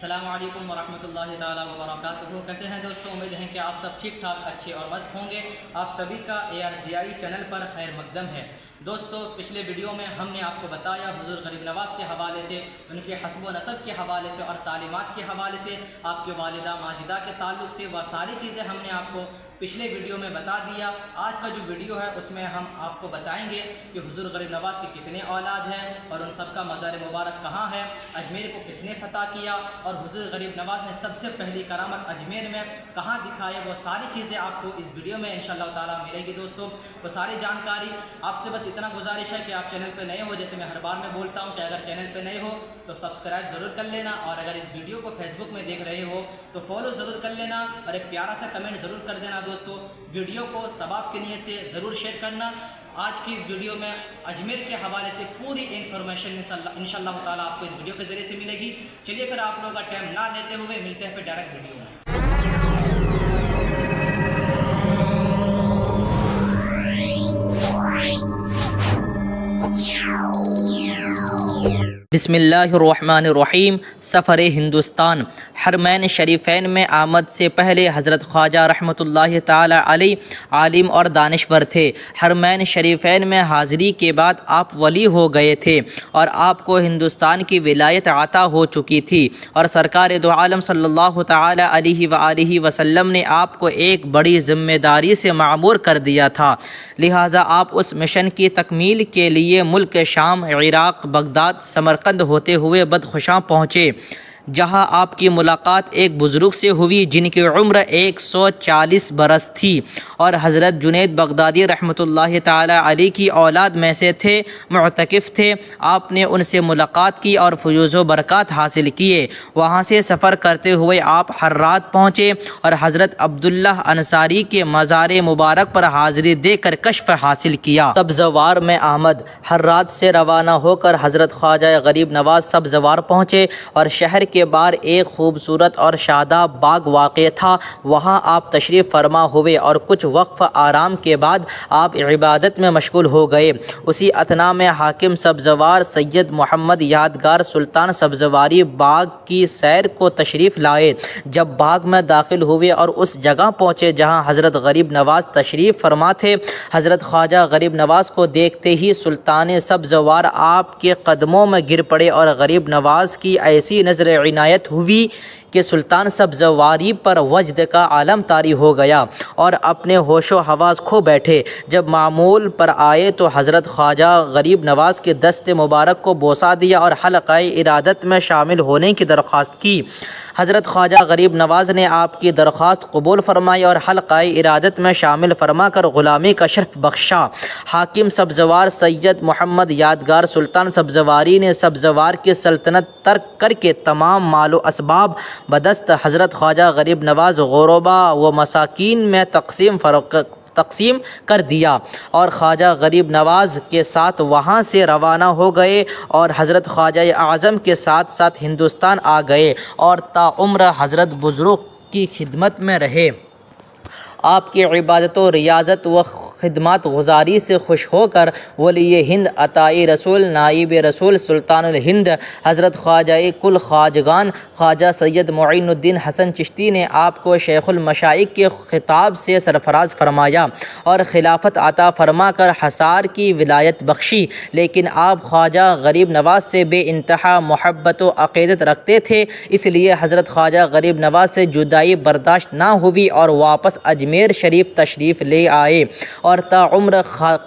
السلام علیکم ورحمۃ اللہ تعالیٰ وبرکاتہ۔ کیسے ہیں دوستوں؟ امید ہے کہ آپ سب ٹھیک ٹھاک، اچھے اور مست ہوں گے۔ آپ سبھی کا ARZI چینل پر خیر مقدم ہے۔ دوستو، پچھلے ویڈیو میں ہم نے آپ کو بتایا حضور غریب نواز کے حوالے سے، ان کے حسب و نسب کے حوالے سے اور تعلیمات کے حوالے سے، آپ کے والدہ ماجدہ کے تعلق سے، وہ ساری چیزیں ہم نے آپ کو پچھلے ویڈیو میں بتا دیا۔ آج کا جو ویڈیو ہے اس میں ہم آپ کو بتائیں گے کہ حضور غریب نواز کے کتنے اولاد ہیں اور ان سب کا مزار مبارک کہاں ہے، اجمیر کو کس نے فتح کیا، اور حضور غریب نواز نے سب سے پہلی کرامت اجمیر میں کہاں دکھائی، وہ ساری چیزیں آپ کو اس ویڈیو میں انشاءاللہ تعالیٰ ملے گی۔ دوستو، وہ ساری جانکاری آپ سے بس اتنا گزارش ہے کہ آپ چینل پہ نئے ہو، جیسے میں ہر بار میں بولتا ہوں کہ اگر چینل پہ نئے ہو تو سبسکرائب ضرور کر لینا، اور اگر اس ویڈیو کو فیس بک میں دیکھ رہے ہو تو فالو ضرور کر لینا، اور ایک پیارا سا کمنٹ ضرور کر دینا۔ دوستو، ویڈیو کو ثواب کی نیت سے ضرور شیئر کرنا۔ آج کی اس ویڈیو میں اجمیر کے حوالے سے پوری انفارمیشن انشاءاللہ تعالیٰ آپ کو اس ویڈیو کے ذریعے سے ملے گی۔ چلیے پھر آپ لوگوں کا ٹائم نہ لیتے ہوئے ملتے ہیں پھر ڈائریکٹ ویڈیو میں۔ بسم اللہ الرحمن الرحیم۔ سفر ہندوستان۔ حرمین شریفین میں آمد سے پہلے حضرت خواجہ رحمۃ اللہ تعالی علیہ عالم اور دانشور تھے۔ حرمین شریفین میں حاضری کے بعد آپ ولی ہو گئے تھے اور آپ کو ہندوستان کی ولایت عطا ہو چکی تھی، اور سرکار دو عالم صلی اللہ تعالی علیہ وآلہ وسلم نے آپ کو ایک بڑی ذمہ داری سے معمور کر دیا تھا، لہٰذا آپ اس مشن کی تکمیل کے لیے ملک شام، عراق، بغداد، سمرقند ہوتے ہوئے بدخشاں پہنچے، جہاں آپ کی ملاقات ایک بزرگ سے ہوئی جن کی عمر 140 برس تھی اور حضرت جنید بغدادی رحمۃ اللہ تعالی علیہ کی اولاد میں سے تھے، معتکف تھے۔ آپ نے ان سے ملاقات کی اور فیوز و برکات حاصل کیے۔ وہاں سے سفر کرتے ہوئے آپ حرات پہنچے اور حضرت عبداللہ انصاری کے مزار مبارک پر حاضری دے کر کشف حاصل کیا۔ سبزوار میں آمد۔ حرات سے روانہ ہو کر حضرت خواجہ غریب نواز سبزوار پہنچے اور شہر کے باہر ایک خوبصورت اور شاداب باغ واقع تھا، وہاں آپ تشریف فرما ہوئے اور کچھ وقف آرام کے بعد آپ عبادت میں مشغول ہو گئے۔ اسی اثنا میں حاکم سبزوار سید محمد یادگار سلطان سبزواری باغ کی سیر کو تشریف لائے۔ جب باغ میں داخل ہوئے اور اس جگہ پہنچے جہاں حضرت غریب نواز تشریف فرما تھے، حضرت خواجہ غریب نواز کو دیکھتے ہی سلطان سبزوار آپ کے قدموں میں گر پڑے اور غریب نواز کی ایسی نظر عنایت ہوئی کہ سلطان سبزواری پر وجد کا عالم طاری ہو گیا اور اپنے ہوش و حواس کھو بیٹھے۔ جب معمول پر آئے تو حضرت خواجہ غریب نواز کے دست مبارک کو بوسہ دیا اور حلقہ ارادت میں شامل ہونے کی درخواست کی۔ حضرت خواجہ غریب نواز نے آپ کی درخواست قبول فرمائی اور حلقہ ارادت میں شامل فرما کر غلامی کا شرف بخشا۔ حاکم سبزوار سید محمد یادگار سلطان سبزواری نے سبزوار کی سلطنت ترک کر کے تمام مال و اسباب بدست حضرت خواجہ غریب نواز غربا و مساکین میں تقسیم کر دیا اور خواجہ غریب نواز کے ساتھ وہاں سے روانہ ہو گئے اور حضرت خواجہ اعظم کے ساتھ ساتھ ہندوستان آ گئے اور تا عمر حضرت بزرگ کی خدمت میں رہے۔ آپ کی عبادت و ریاضت و خدمات گزاری سے خوش ہو کر ولی ہند عطائی رسول نائب رسول سلطان الہند حضرت خواجہ کل خواجگان خواجہ سید معین الدین حسن چشتی نے آپ کو شیخ المشائخ کے خطاب سے سرفراز فرمایا اور خلافت عطا فرما کر حصار کی ولایت بخشی، لیکن آپ خواجہ غریب نواز سے بے انتہا محبت و عقیدت رکھتے تھے، اس لیے حضرت خواجہ غریب نواز سے جدائی برداشت نہ ہوئی اور واپس اجمیر شریف تشریف لے آئے اور تا عمر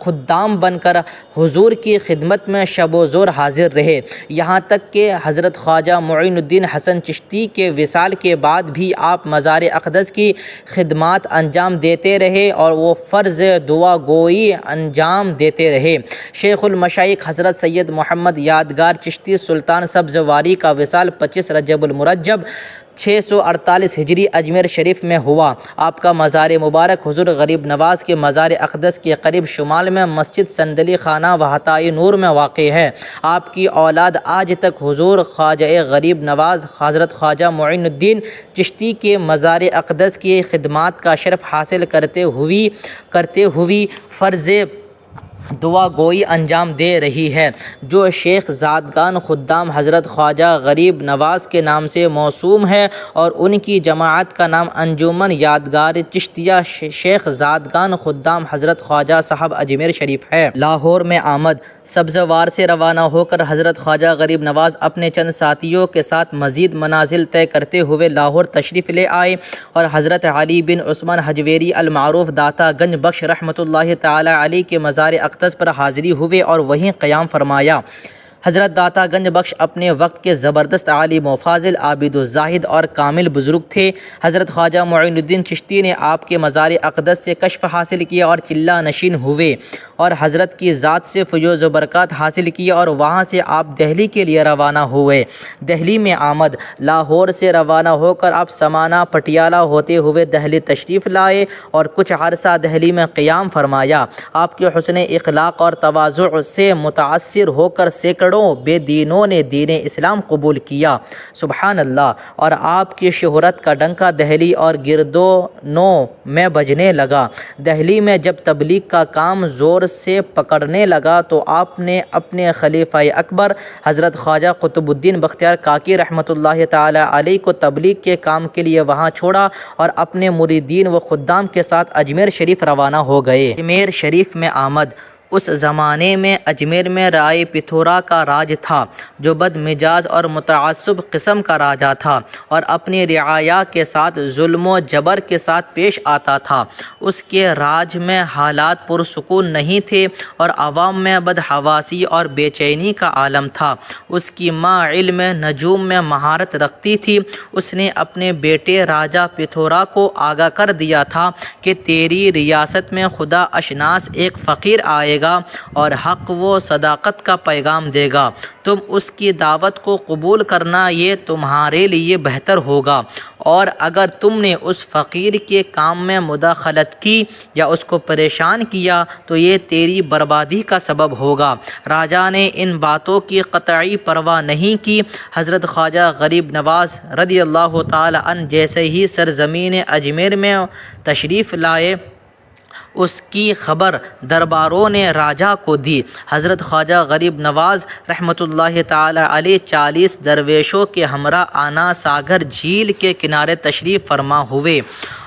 خدام بن کر حضور کی خدمت میں شب و زور حاضر رہے، یہاں تک کہ حضرت خواجہ معین الدین حسن چشتی کے وصال کے بعد بھی آپ مزار اقدس کی خدمات انجام دیتے رہے اور وہ فرض دعا گوئی انجام دیتے رہے۔ شیخ المشائخ حضرت سید محمد یادگار چشتی سلطان سبزواری کا وصال 25 رجب المرجب 648 ہجری اجمیر شریف میں ہوا۔ آپ کا مزار مبارک حضور غریب نواز کے مزار اقدس کے قریب شمال میں مسجد سندلی خانہ وحتائی نور میں واقع ہے۔ آپ کی اولاد آج تک حضور خواجہ غریب نواز حضرت خواجہ معین الدین چشتی کے مزار اقدس کی خدمات کا شرف حاصل کرتے ہوئی دعا گوئی انجام دے رہی ہے، جو شیخ زادگان خدام حضرت خواجہ غریب نواز کے نام سے موسوم ہے اور ان کی جماعت کا نام انجمن یادگار چشتیہ شیخ زادگان خدام حضرت خواجہ صاحب اجمیر شریف ہے۔ لاہور میں آمد۔ سبزوار سے روانہ ہو کر حضرت خواجہ غریب نواز اپنے چند ساتھیوں کے ساتھ مزید منازل طے کرتے ہوئے لاہور تشریف لے آئے اور حضرت علی بن عثمان حجویری المعروف داتا گنج بخش رحمۃ اللہ تعالی علیہ کے مزار اقدس پر حاضری ہوئے اور وہیں قیام فرمایا۔ حضرت داتا گنج بخش اپنے وقت کے زبردست عالم و فاضل، عابد و زاہد اور کامل بزرگ تھے۔ حضرت خواجہ معین الدین چشتی نے آپ کے مزار اقدس سے کشف حاصل کیا اور چلہ نشین ہوئے اور حضرت کی ذات سے فیوز و برکات حاصل کی اور وہاں سے آپ دہلی کے لیے روانہ ہوئے۔ دہلی میں آمد۔ لاہور سے روانہ ہو کر آپ سمانہ پٹیالہ ہوتے ہوئے دہلی تشریف لائے اور کچھ عرصہ دہلی میں قیام فرمایا۔ آپ کے حسن اخلاق اور تواضع سے متاثر ہو کر سینکڑوں بے دینوں نے دین اسلام قبول کیا۔ سبحان اللہ۔ اور آپ کی شہرت کا ڈنکا دہلی اور گردونوں میں بجنے لگا۔ دہلی میں جب تبلیغ کا کام زور سے پکڑنے لگا تو آپ نے اپنے خلیفہ اکبر حضرت خواجہ قطب الدین بختیار کاکی رحمۃ اللہ تعالی علیہ کو تبلیغ کے کام کے لیے وہاں چھوڑا اور اپنے مریدین و خدام کے ساتھ اجمیر شریف روانہ ہو گئے۔ اجمیر شریف میں آمد۔ اس زمانے میں اجمیر میں رائے پتھورا کا راج تھا، جو بد مزاج اور متعصب قسم کا راجا تھا اور اپنی رعایا کے ساتھ ظلم و جبر کے ساتھ پیش آتا تھا۔ اس کے راج میں حالات پرسکون نہیں تھے اور عوام میں بدحواسی اور بے چینی کا عالم تھا۔ اس کی ماں علم نجوم میں مہارت رکھتی تھی۔ اس نے اپنے بیٹے راجا پتھورا کو آگاہ کر دیا تھا کہ تیری ریاست میں خدا اشناس ایک فقیر آئے گا اور حق و صداقت کا پیغام دے گا، تم اس کی دعوت کو قبول کرنا یہ تمہارے لیے بہتر ہوگا، اور اگر تم نے اس فقیر کے کام میں مداخلت کی یا اس کو پریشان کیا تو یہ تیری بربادی کا سبب ہوگا۔ راجا نے ان باتوں کی قطعی پرواہ نہیں کی۔ حضرت خواجہ غریب نواز رضی اللہ تعالی عنہ جیسے ہی سرزمین اجمیر میں تشریف لائے، اس کی خبر درباروں نے راجا کو دی۔ حضرت خواجہ غریب نواز رحمۃ اللہ تعالی علیہ 40 درویشوں کے ہمراہ آنا ساگر جھیل کے کنارے تشریف فرما ہوئے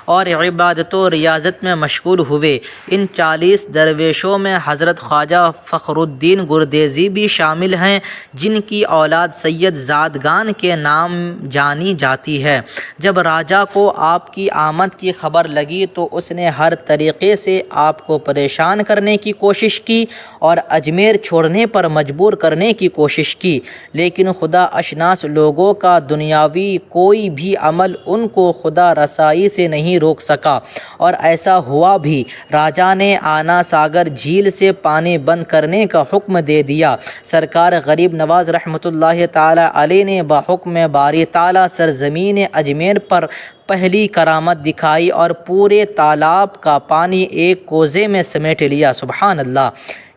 اور عبادت و ریاضت میں مشغول ہوئے۔ ان 40 درویشوں میں حضرت خواجہ فخر الدین گردیزی بھی شامل ہیں، جن کی اولاد سید زادگان کے نام جانی جاتی ہے۔ جب راجا کو آپ کی آمد کی خبر لگی تو اس نے ہر طریقے سے آپ کو پریشان کرنے کی کوشش کی اور اجمیر چھوڑنے پر مجبور کرنے کی کوشش کی، لیکن خدا اشناس لوگوں کا دنیاوی کوئی بھی عمل ان کو خدا رسائی سے نہیں روک سکا، اور ایسا ہوا بھی۔ راجا نے آنا ساگر جھیل سے پانی بند کرنے کا حکم دے دیا۔ سرکار غریب نواز رحمۃ اللہ تعالی علیہ نے بحکم باری تعالی سرزمین اجمیر پر پہلی کرامت دکھائی اور پورے تالاب کا پانی ایک کوزے میں سمیٹ لیا۔ سبحان اللہ۔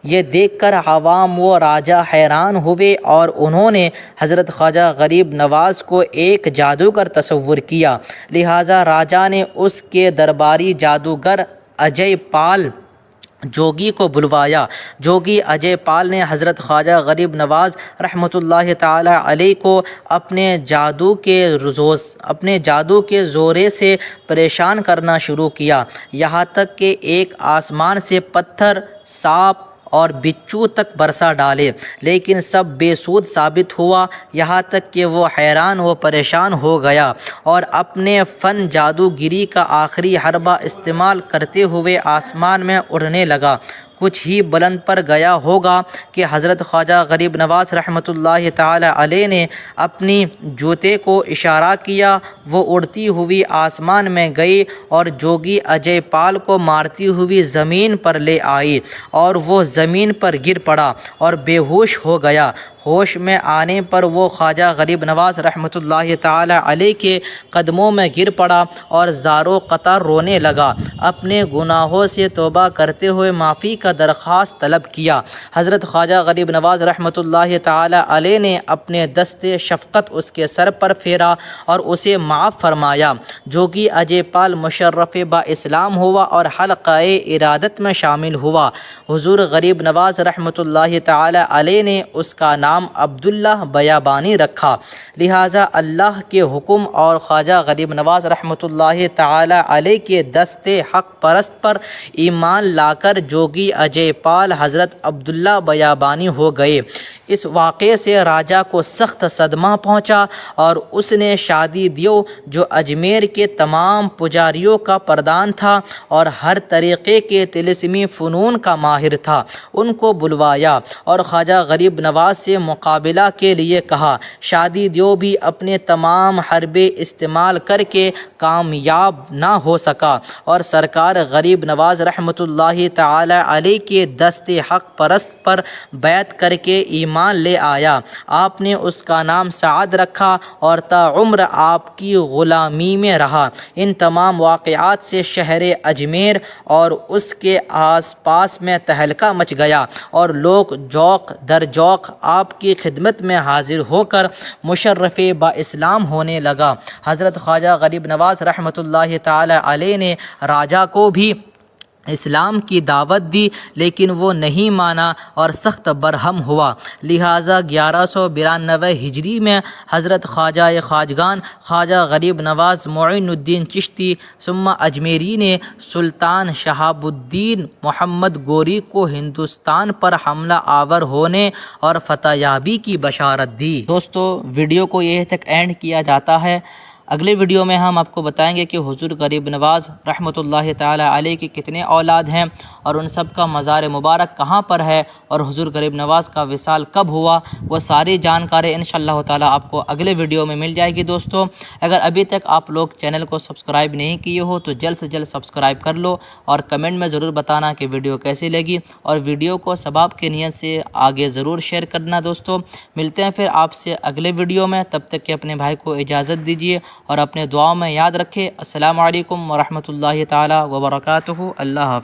یہ دیکھ کر عوام و راجا حیران ہوئے اور انہوں نے حضرت خواجہ غریب نواز کو ایک جادوگر تصور کیا، لہٰذا راجا نے اس کے درباری جادوگر اجے پال جوگی کو بلوایا۔ جوگی اجے پال نے حضرت خواجہ غریب نواز رحمۃ اللہ تعالی علیہ کو اپنے جادو کے زورے سے پریشان کرنا شروع کیا، یہاں تک کہ ایک آسمان سے پتھر، سانپ اور بچھو تک برسا ڈالے، لیکن سب بے سود ثابت ہوا، یہاں تک کہ وہ حیران و پریشان ہو گیا اور اپنے فن جادوگری کا آخری حربہ استعمال کرتے ہوئے آسمان میں اڑنے لگا۔ کچھ ہی بلند پر گیا ہوگا کہ حضرت خواجہ غریب نواز رحمۃ اللہ تعالی علیہ نے اپنی جوتے کو اشارہ کیا، وہ اڑتی ہوئی آسمان میں گئی اور جوگی اجے پال کو مارتی ہوئی زمین پر لے آئی اور وہ زمین پر گر پڑا اور بے ہوش ہو گیا۔ ہوش میں آنے پر وہ خواجہ غریب نواز رحمۃ اللہ تعالی علیہ کے قدموں میں گر پڑا اور زاروں قطار رونے لگا۔ اپنے گناہوں سے توبہ کرتے ہوئے معافی کا درخواست طلب کیا۔ حضرت خواجہ غریب نواز رحمۃ اللہ تعالی علیہ نے اپنے دست شفقت اس کے سر پر پھیرا اور اسے معاف فرمایا۔ جوگی اجے پال مشرف با اسلام ہوا اور حلقہ ارادت میں شامل ہوا۔ حضور غریب نواز رحمۃ اللہ تعالی علیہ نے اس کا نام عبداللہ بیابانی رکھا، لہٰذا اللہ کے حکم اور خواجہ غریب نواز رحمۃ اللہ تعالی علیہ کے دست حق پرست پر ایمان لا کر جوگی اجے پال حضرت عبداللہ بیابانی ہو گئے۔ اس واقعے سے راجا کو سخت صدمہ پہنچا اور اس نے شادی دیو، جو اجمیر کے تمام پجاریوں کا پردان تھا اور ہر طریقے کے طلسمی فنون کا ماہر تھا، ان کو بلوایا اور خواجہ غریب نواز سے مقابلہ کے لیے کہا۔ شادی دیو بھی اپنے تمام حربے استعمال کر کے کامیاب نہ ہو سکا اور سرکار غریب نواز رحمۃ اللہ تعالی علیہ کے دست حق پرست پر بیعت کر کے ایمان لے آیا۔ آپ نے اس کا نام سعد رکھا اور تا عمر آپ کی غلامی میں رہا۔ ان تمام واقعات سے شہر اجمیر اور اس کے آس پاس میں تہلکہ مچ گیا اور لوگ جوق در جوق آپ کی خدمت میں حاضر ہو کر مشرف با اسلام ہونے لگا۔ حضرت خواجہ غریب نواز رحمۃ اللہ تعالی علیہ نے راجا کو بھی اسلام کی دعوت دی، لیکن وہ نہیں مانا اور سخت برہم ہوا، لہٰذا 1192 ہجری میں حضرت خواجہ خواجگان خواجہ غریب نواز معین الدین چشتی ثم اجمیری نے سلطان شہاب الدین محمد گوری کو ہندوستان پر حملہ آور ہونے اور فتح یابی کی بشارت دی۔ دوستو، ویڈیو کو یہیں تک اینڈ کیا جاتا ہے۔ اگلے ویڈیو میں ہم آپ کو بتائیں گے کہ حضور غریب نواز رحمۃ اللہ تعالی علیہ کے کتنے اولاد ہیں اور ان سب کا مزار مبارک کہاں پر ہے اور حضور غریب نواز کا وصال کب ہوا، وہ ساری جانکاری انشاءاللہ تعالی آپ کو اگلے ویڈیو میں مل جائے گی۔ دوستو، اگر ابھی تک آپ لوگ چینل کو سبسکرائب نہیں کیے ہو تو جلد سے جلد سبسکرائب کر لو اور کمنٹ میں ضرور بتانا کہ ویڈیو کیسی لگی اور ویڈیو کو ثواب کی نیت سے آگے ضرور شیئر کرنا۔ دوستو، ملتے ہیں پھر آپ سے اگلے ویڈیو میں، تب تک کہ اپنے بھائی کو اجازت دیجیے اور اپنے دعاؤں میں یاد رکھیں۔ السلام علیکم ورحمۃ اللہ تعالی وبرکاتہ۔ اللہ حافظ۔